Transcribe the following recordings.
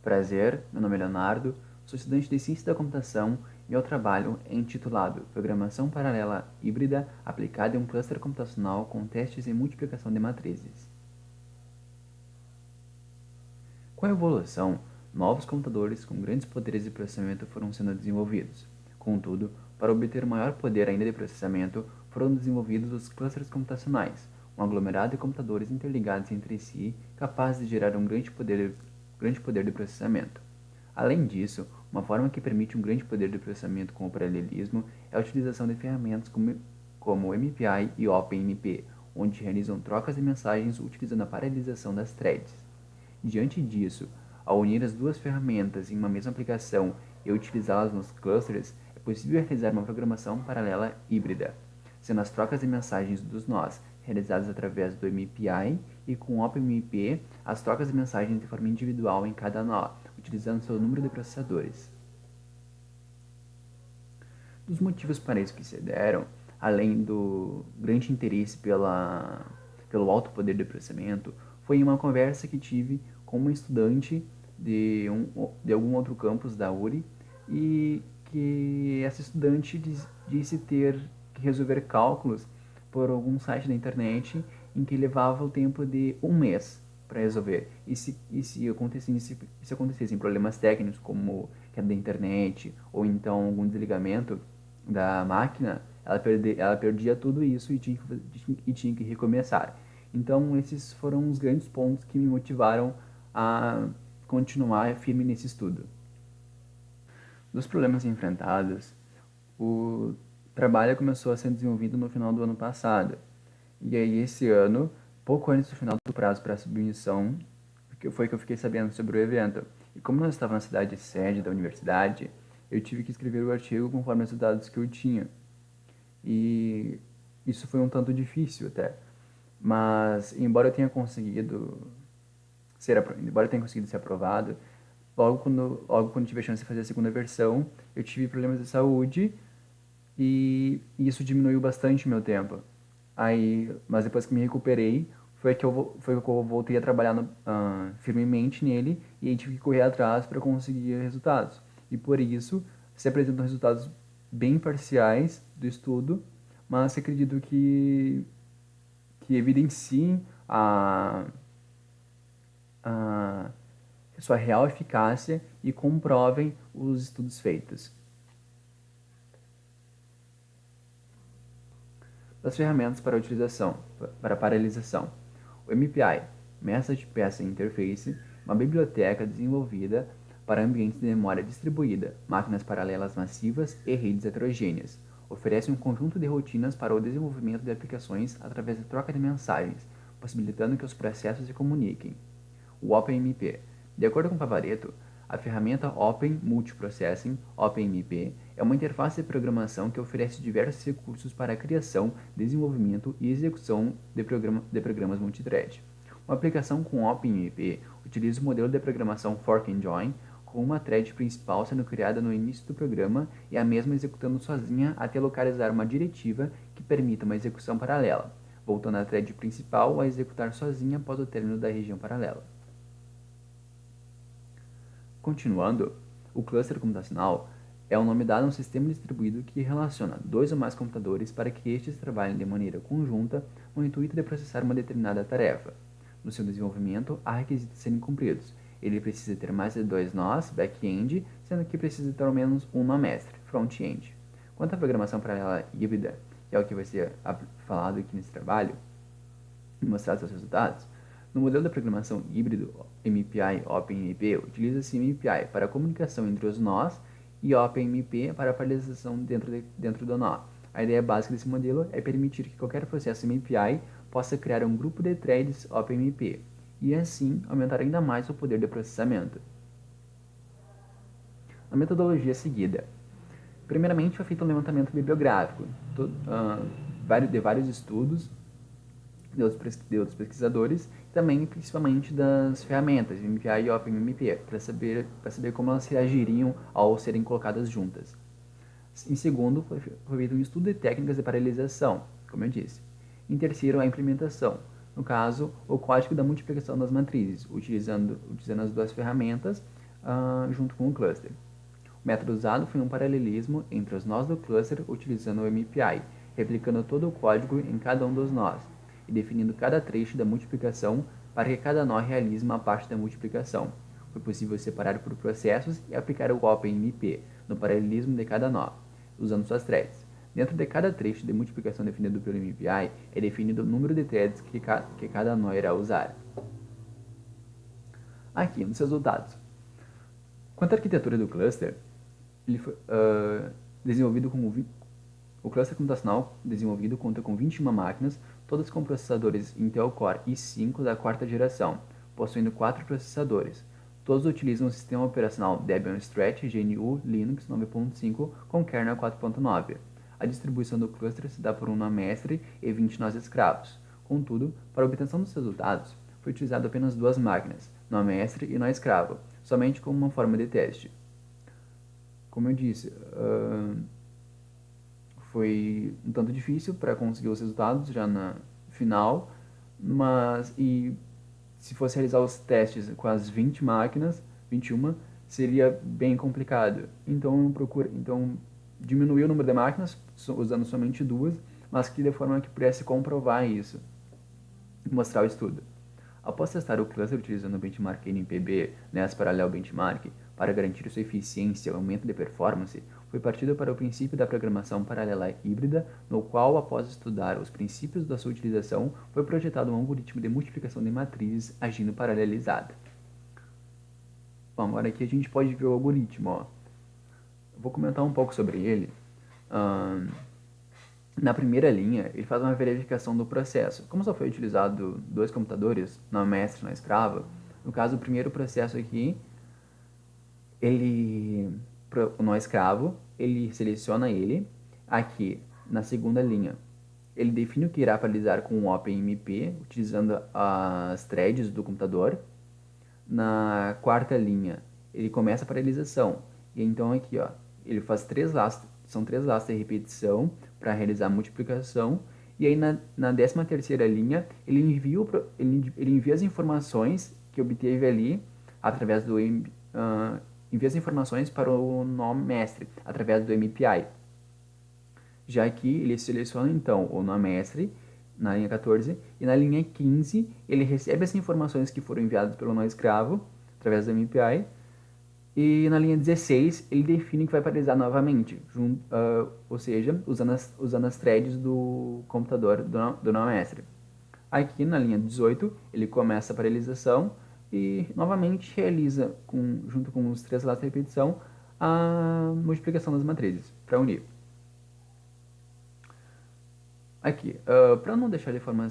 Prazer, meu nome é Leonardo, sou estudante de Ciência da Computação e meu trabalho é intitulado Programação Paralela Híbrida aplicada em um cluster computacional com testes em multiplicação de matrizes. Com a evolução, novos computadores com grandes poderes de processamento foram sendo desenvolvidos. Contudo, para obter maior poder ainda de processamento, foram desenvolvidos os clusters computacionais, um aglomerado de computadores interligados entre si capazes de gerar um grande poder de processamento. Além disso, uma forma que permite um grande poder de processamento com o paralelismo é a utilização de ferramentas como MPI e OpenMP, onde realizam trocas de mensagens utilizando a paralelização das threads. Diante disso, ao unir as duas ferramentas em uma mesma aplicação e utilizá-las nos clusters, é possível realizar uma programação paralela híbrida, sendo as trocas de mensagens dos nós realizadas através do MPI e com o OpenMP as trocas de mensagens de forma individual em cada nó, utilizando seu número de processadores. Dos motivos para isso que se deram, além do grande interesse pelo alto poder de processamento, foi em uma conversa que tive com uma estudante de algum outro campus da URI e que essa estudante disse ter que resolver cálculos por algum site da internet em que levava o tempo de um mês para resolver. Se acontecessem problemas técnicos como queda da internet ou então algum desligamento da máquina, ela perdia tudo isso e tinha que recomeçar. Então, esses foram os grandes pontos que me motivaram a continuar firme nesse estudo. Dos problemas enfrentados, o trabalho começou a ser desenvolvido no final do ano passado. E aí, esse ano, pouco antes do final do prazo para a submissão, foi que eu fiquei sabendo sobre o evento. E como nós estávamos na cidade sede da universidade, eu tive que escrever o artigo conforme os dados que eu tinha. E isso foi um tanto difícil até. Mas, embora eu tenha conseguido ser aprovado, logo quando tive a chance de fazer a segunda versão, eu tive problemas de saúde e isso diminuiu bastante o meu tempo. Mas depois que me recuperei, foi que eu voltei a trabalhar firmemente nele e aí tive que correr atrás para conseguir resultados. E por isso se apresentam resultados bem parciais do estudo, mas acredito que evidenciem a sua real eficácia e comprovem os estudos feitos. Das ferramentas para utilização, para paralelização. O MPI, Message Passing Interface, é uma biblioteca desenvolvida para ambientes de memória distribuída, máquinas paralelas massivas e redes heterogêneas. Oferece um conjunto de rotinas para o desenvolvimento de aplicações através da troca de mensagens, possibilitando que os processos se comuniquem. O OpenMP. De acordo com Favaretto, a ferramenta Open Multiprocessing, OpenMP, é uma interface de programação que oferece diversos recursos para a criação, desenvolvimento e execução de programas multithread. Uma aplicação com OpenMP utiliza o modelo de programação Fork and Join, com uma thread principal sendo criada no início do programa e a mesma executando sozinha até localizar uma diretiva que permita uma execução paralela, voltando à thread principal a executar sozinha após o término da região paralela. Continuando, o cluster computacional é o nome dado a um sistema distribuído que relaciona dois ou mais computadores para que estes trabalhem de maneira conjunta no intuito de processar uma determinada tarefa. No seu desenvolvimento, há requisitos a serem cumpridos. Ele precisa ter mais de dois nós, back-end, sendo que precisa ter ao menos um nó mestre, front-end. Quanto à programação paralela híbrida, que é o que vai ser falado aqui nesse trabalho, e mostrar seus resultados, no modelo de programação híbrido MPI OpenMP, utiliza-se MPI para a comunicação entre os nós e OpenMP para a paralelização dentro do nó. A ideia básica desse modelo é permitir que qualquer processo MPI possa criar um grupo de threads OpenMP e assim aumentar ainda mais o poder de processamento. A metodologia seguida. Primeiramente, foi feito um levantamento bibliográfico de vários estudos de outros pesquisadores, também principalmente das ferramentas MPI e OpenMP, para saber como elas reagiriam ao serem colocadas juntas. Em segundo, foi feito um estudo de técnicas de paralelização, como eu disse. Em terceiro, a implementação, no caso, o código da multiplicação das matrizes, utilizando as duas ferramentas junto com o cluster. O método usado foi um paralelismo entre os nós do cluster utilizando o MPI, replicando todo o código em cada um dos nós, e definindo cada trecho da multiplicação para que cada nó realize uma parte da multiplicação. Foi possível separar por processos e aplicar o OpenMP no paralelismo de cada nó, usando suas threads. Dentro de cada trecho de multiplicação definido pelo MPI, é definido o número de threads que cada nó irá usar. Aqui, nos resultados. Quanto à arquitetura do cluster, ele foi desenvolvido com o cluster computacional desenvolvido conta com 21 máquinas, todas com processadores Intel Core i5 da quarta geração, possuindo 4 processadores. Todos utilizam o sistema operacional Debian Stretch GNU Linux 9.5 com kernel 4.9. A distribuição do cluster se dá por um nó mestre e 20 nós escravos. Contudo, para a obtenção dos resultados, foi utilizado apenas 2 máquinas, nó mestre e nó escravo, somente como uma forma de teste. Como eu disse, foi um tanto difícil para conseguir os resultados já na final, mas se fosse realizar os testes com as 20 máquinas, 21, seria bem complicado. Então diminuí o número de máquinas, usando somente 2, mas que de forma que pudesse comprovar isso, mostrar o estudo. Após testar o cluster utilizando o benchmark NPB, NES Parallel Benchmark, para garantir sua eficiência e aumento de performance, foi partido para o princípio da programação paralela híbrida, no qual, após estudar os princípios da sua utilização, foi projetado um algoritmo de multiplicação de matrizes agindo paralelizada. Bom, agora aqui a gente pode ver o algoritmo. Ó. Eu vou comentar um pouco sobre ele. Na primeira linha, ele faz uma verificação do processo. Como só foi utilizado 2 computadores, nó mestre e nó escravo, no caso, o primeiro processo aqui, o nó escravo, ele seleciona ele. Aqui, na segunda linha, ele define o que irá paralisar com o OpenMP, utilizando as threads do computador. Na quarta linha, ele começa a paralisação. E então aqui, ó, ele faz 3 lastres, são 3 lastres de repetição para realizar a multiplicação. E aí na 13ª linha, ele envia as informações que obteve ali através do envia as informações para o nó mestre através do MPI. Já aqui ele seleciona então o nó mestre na linha 14 e na linha 15 ele recebe as informações que foram enviadas pelo nó escravo através do MPI. E na linha 16, ele define que vai paralisar novamente, ou seja, usando as threads do computador do nó mestre. Aqui na linha 18, ele começa a paralisação e novamente realiza, junto com os 3 lados de repetição, a multiplicação das matrizes para unir. Aqui, para não deixar de forma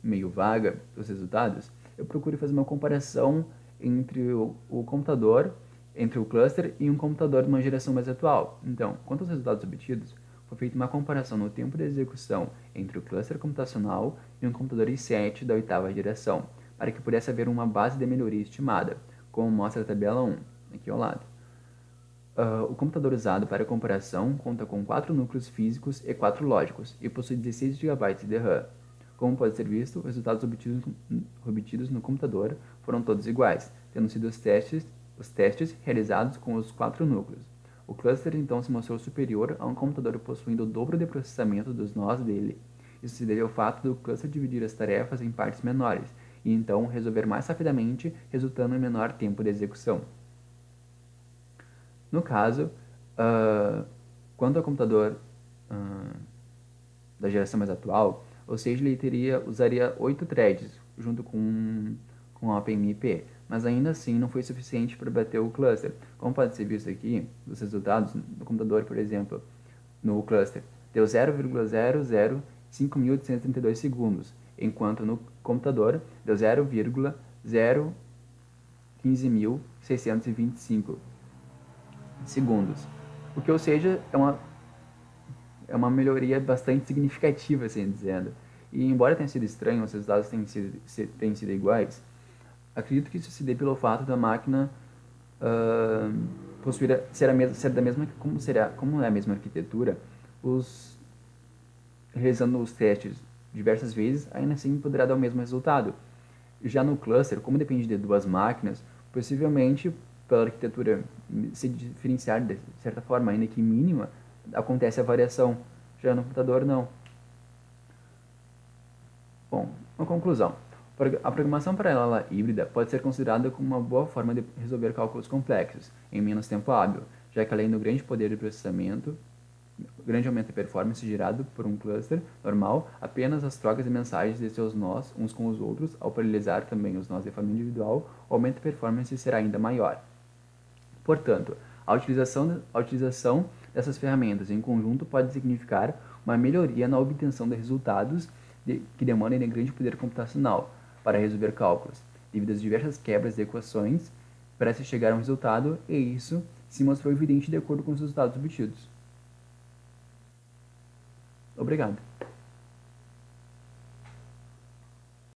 meio vaga os resultados, eu procuro fazer uma comparação entre o computador, entre o cluster e um computador de uma geração mais atual. Então, quanto aos resultados obtidos, foi feita uma comparação no tempo de execução entre o cluster computacional e um computador i7 da 8ª geração, para que pudesse haver uma base de melhoria estimada, como mostra a tabela 1, aqui ao lado. O computador usado para a comparação conta com 4 núcleos físicos e 4 lógicos, e possui 16 GB de RAM. Como pode ser visto, os resultados obtidos no computador foram todos iguais, tendo sido os testes realizados com os 4 núcleos. O cluster então se mostrou superior a um computador possuindo o dobro de processamento dos nós dele. Isso se deve ao fato do cluster dividir as tarefas em partes menores, e então resolver mais rapidamente, resultando em menor tempo de execução. No caso, quanto ao computador da geração mais atual, ou seja, ele usaria 8 threads junto com o OpenMP, mas ainda assim não foi suficiente para bater o cluster. Como pode ser visto aqui, os resultados no computador, por exemplo, no cluster, deu 0,005832 segundos, enquanto no computador deu 0,015625 segundos. O que, ou seja, é uma melhoria bastante significativa, assim dizendo. E embora tenha sido estranho, os resultados tenham sido iguais, acredito que isso se dê pelo fato da máquina ser da mesma, como é a mesma arquitetura, realizando os testes diversas vezes, ainda assim poderá dar o mesmo resultado. Já no cluster, como depende de 2 máquinas, possivelmente pela arquitetura se diferenciar de certa forma, ainda que mínima, acontece a variação. Já no computador, não. Bom, uma conclusão. A programação paralela híbrida pode ser considerada como uma boa forma de resolver cálculos complexos em menos tempo hábil, já que além do grande poder de processamento, grande aumento de performance gerado por um cluster normal, apenas as trocas de mensagens de seus nós uns com os outros, ao paralelizar também os nós de forma individual, o aumento de performance será ainda maior. Portanto, a utilização dessas ferramentas em conjunto pode significar uma melhoria na obtenção de resultados que demandem de grande poder computacional para resolver cálculos, devido às diversas quebras de equações para se chegar a um resultado, e isso se mostrou evidente de acordo com os resultados obtidos. Obrigado.